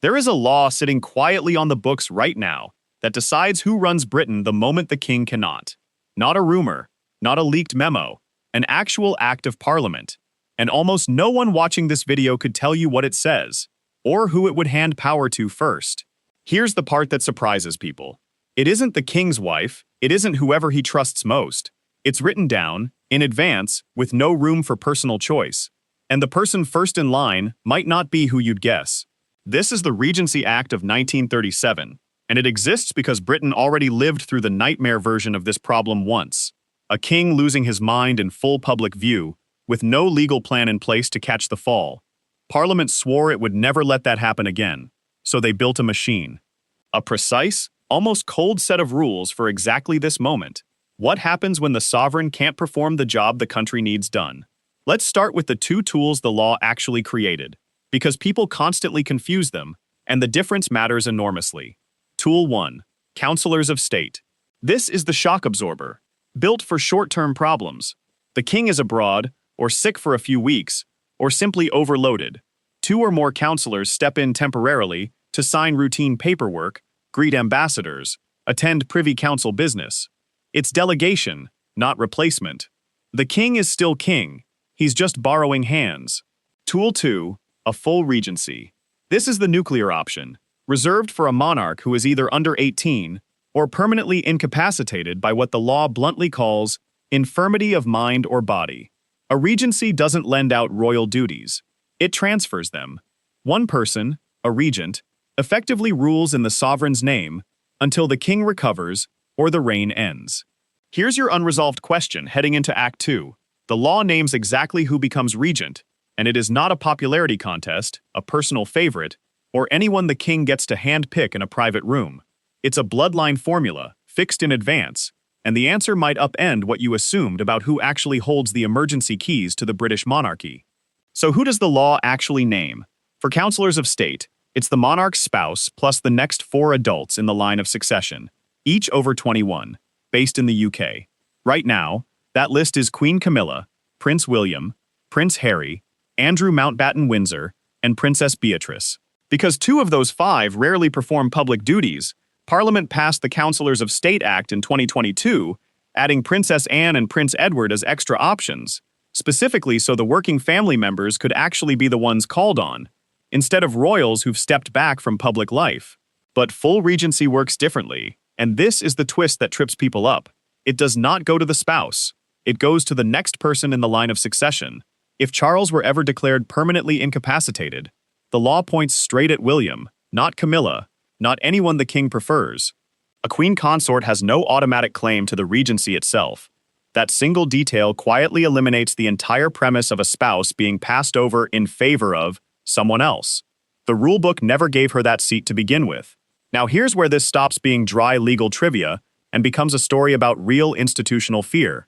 There is a law sitting quietly on the books right now that decides who runs Britain the moment the king cannot. Not a rumor, not a leaked memo, an actual act of parliament. And almost no one watching this video could tell you what it says, or who it would hand power to first. Here's the part that surprises people. It isn't the king's wife, it isn't whoever he trusts most. It's written down, in advance, with no room for personal choice. And the person first in line might not be who you'd guess. This is the Regency Act of 1937, and it exists because Britain already lived through the nightmare version of this problem once. A king losing his mind in full public view, with no legal plan in place to catch the fall. Parliament swore it would never let that happen again, so they built a machine. A precise, almost cold set of rules for exactly this moment. What happens when the sovereign can't perform the job the country needs done? Let's start with the two tools the law actually created, because people constantly confuse them, and the difference matters enormously. Tool 1. Counselors of State. This is the shock absorber, built for short-term problems. The king is abroad, or sick for a few weeks, or simply overloaded. Two or more counselors step in temporarily to sign routine paperwork, greet ambassadors, attend Privy Council business. It's delegation, not replacement. The king is still king. He's just borrowing hands. Tool 2. A full regency. This is the nuclear option, reserved for a monarch who is either under 18 or permanently incapacitated by what the law bluntly calls infirmity of mind or body. A regency doesn't lend out royal duties. It transfers them. One person, a regent, effectively rules in the sovereign's name until the king recovers or the reign ends. Here's your unresolved question heading into Act 2. The law names exactly who becomes regent, and it is not a popularity contest, a personal favorite, or anyone the king gets to handpick in a private room. It's a bloodline formula, fixed in advance, and the answer might upend what you assumed about who actually holds the emergency keys to the British monarchy. So who does the law actually name? For counselors of state, it's the monarch's spouse plus the next 4 adults in the line of succession, each over 21, based in the UK. Right now, that list is Queen Camilla, Prince William, Prince Harry, Andrew Mountbatten Windsor, and Princess Beatrice. Because 2 of those 5 rarely perform public duties, Parliament passed the Councillors of State Act in 2022, adding Princess Anne and Prince Edward as extra options, specifically so the working family members could actually be the ones called on, instead of royals who've stepped back from public life. But full regency works differently, and this is the twist that trips people up. It does not go to the spouse. It goes to the next person in the line of succession. If Charles were ever declared permanently incapacitated, the law points straight at William, not Camilla, not anyone the king prefers. A queen consort has no automatic claim to the regency itself. That single detail quietly eliminates the entire premise of a spouse being passed over in favor of someone else. The rulebook never gave her that seat to begin with. Now here's where this stops being dry legal trivia and becomes a story about real institutional fear.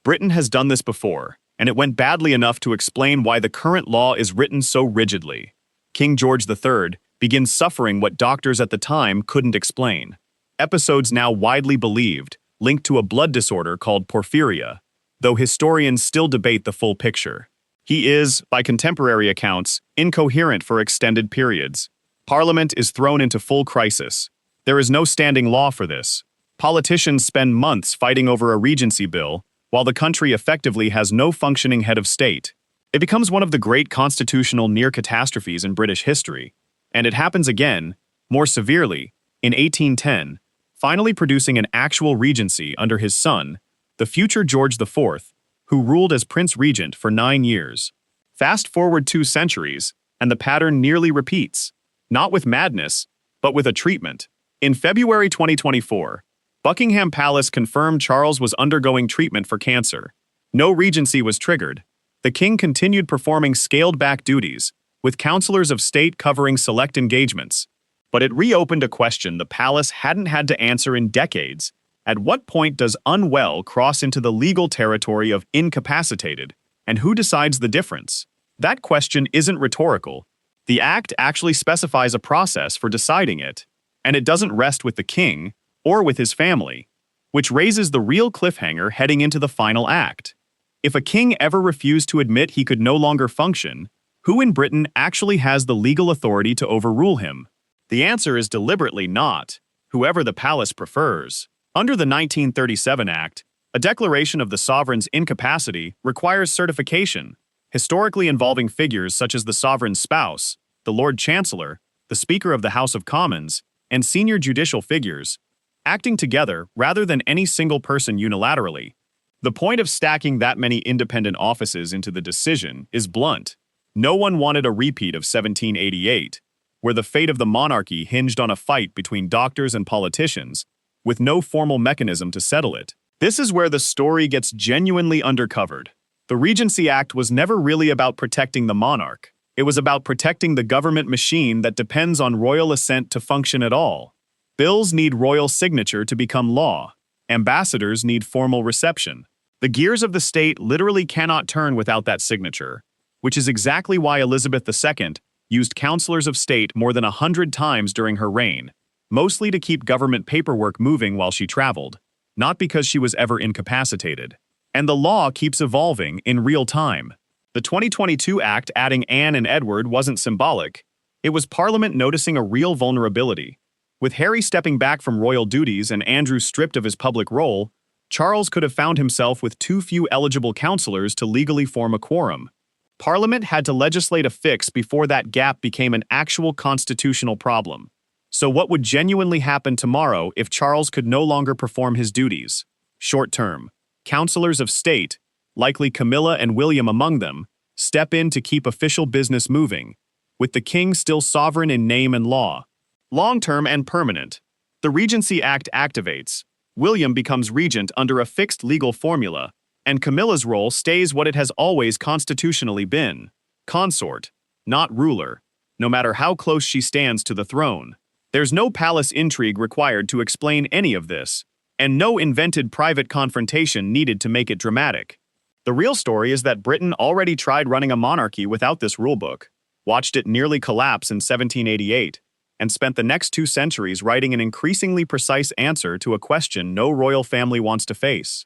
Britain has done this before, and it went badly enough to explain why the current law is written so rigidly. King George III begins suffering what doctors at the time couldn't explain. Episodes now widely believed, linked to a blood disorder called porphyria, though historians still debate the full picture. He is, by contemporary accounts, incoherent for extended periods. Parliament is thrown into full crisis. There is no standing law for this. Politicians spend months fighting over a regency bill, while the country effectively has no functioning head of state. It becomes one of the great constitutional near-catastrophes in British history. And it happens again, more severely, in 1810, finally producing an actual regency under his son, the future George IV, who ruled as Prince Regent for 9 years. Fast forward 2 centuries, and the pattern nearly repeats, not with madness, but with a treatment. In February 2024, Buckingham Palace confirmed Charles was undergoing treatment for cancer. No regency was triggered. The king continued performing scaled-back duties, with councillors of state covering select engagements. But it reopened a question the palace hadn't had to answer in decades. At what point does unwell cross into the legal territory of incapacitated, and who decides the difference? That question isn't rhetorical. The Act actually specifies a process for deciding it, and it doesn't rest with the king or with his family, which raises the real cliffhanger heading into the final act. If a king ever refused to admit he could no longer function, who in Britain actually has the legal authority to overrule him? The answer is deliberately not, whoever the palace prefers. Under the 1937 Act, a declaration of the sovereign's incapacity requires certification, historically involving figures such as the sovereign's spouse, the Lord Chancellor, the Speaker of the House of Commons, and senior judicial figures, acting together rather than any single person unilaterally. The point of stacking that many independent offices into the decision is blunt. No one wanted a repeat of 1788, where the fate of the monarchy hinged on a fight between doctors and politicians, with no formal mechanism to settle it. This is where the story gets genuinely undercovered. The Regency Act was never really about protecting the monarch. It was about protecting the government machine that depends on royal assent to function at all. Bills need royal signature to become law. Ambassadors need formal reception. The gears of the state literally cannot turn without that signature, which is exactly why Elizabeth II used counselors of state more than 100 times during her reign, mostly to keep government paperwork moving while she traveled, not because she was ever incapacitated. And the law keeps evolving in real time. The 2022 Act adding Anne and Edward wasn't symbolic. It was Parliament noticing a real vulnerability. With Harry stepping back from royal duties and Andrew stripped of his public role, Charles could have found himself with too few eligible councillors to legally form a quorum. Parliament had to legislate a fix before that gap became an actual constitutional problem. So what would genuinely happen tomorrow if Charles could no longer perform his duties? Short term, councillors of state, likely Camilla and William among them, step in to keep official business moving, with the king still sovereign in name and law. Long-term and permanent. The Regency Act activates. William becomes regent under a fixed legal formula, and Camilla's role stays what it has always constitutionally been: consort, not ruler, no matter how close she stands to the throne. There's no palace intrigue required to explain any of this, and no invented private confrontation needed to make it dramatic. The real story is that Britain already tried running a monarchy without this rulebook, watched it nearly collapse in 1788, and spent the next 2 centuries writing an increasingly precise answer to a question no royal family wants to face.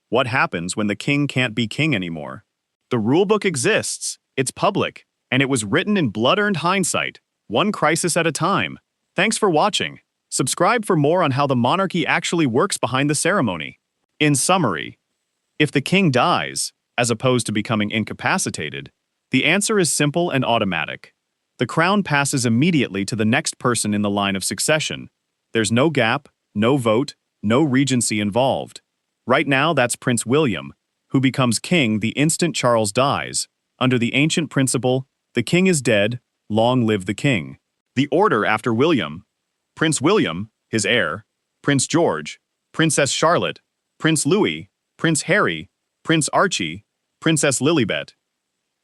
What happens when the king can't be king anymore? The rulebook exists, it's public, and it was written in blood-earned hindsight, one crisis at a time. Thanks for watching. Subscribe for more on how the monarchy actually works behind the ceremony. In summary, if the king dies, as opposed to becoming incapacitated, the answer is simple and automatic. The crown passes immediately to the next person in the line of succession. There's no gap, no vote, no regency involved. Right now, that's Prince William, who becomes king the instant Charles dies, under the ancient principle, the king is dead, long live the king. The order after William: Prince William, his heir, Prince George, Princess Charlotte, Prince Louis, Prince Harry, Prince Archie, Princess Lilibet.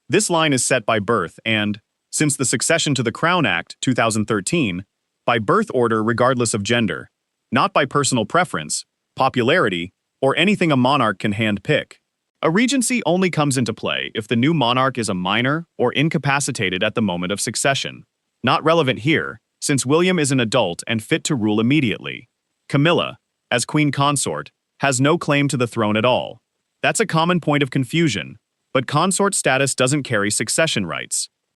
This line is set by birth and, since the Succession to the Crown Act 2013, by birth order regardless of gender, not by personal preference, popularity, or anything a monarch can hand-pick. A regency only comes into play if the new monarch is a minor or incapacitated at the moment of succession. Not relevant here, since William is an adult and fit to rule immediately. Camilla, as queen consort, has no claim to the throne at all. That's a common point of confusion, but consort status doesn't carry succession rights.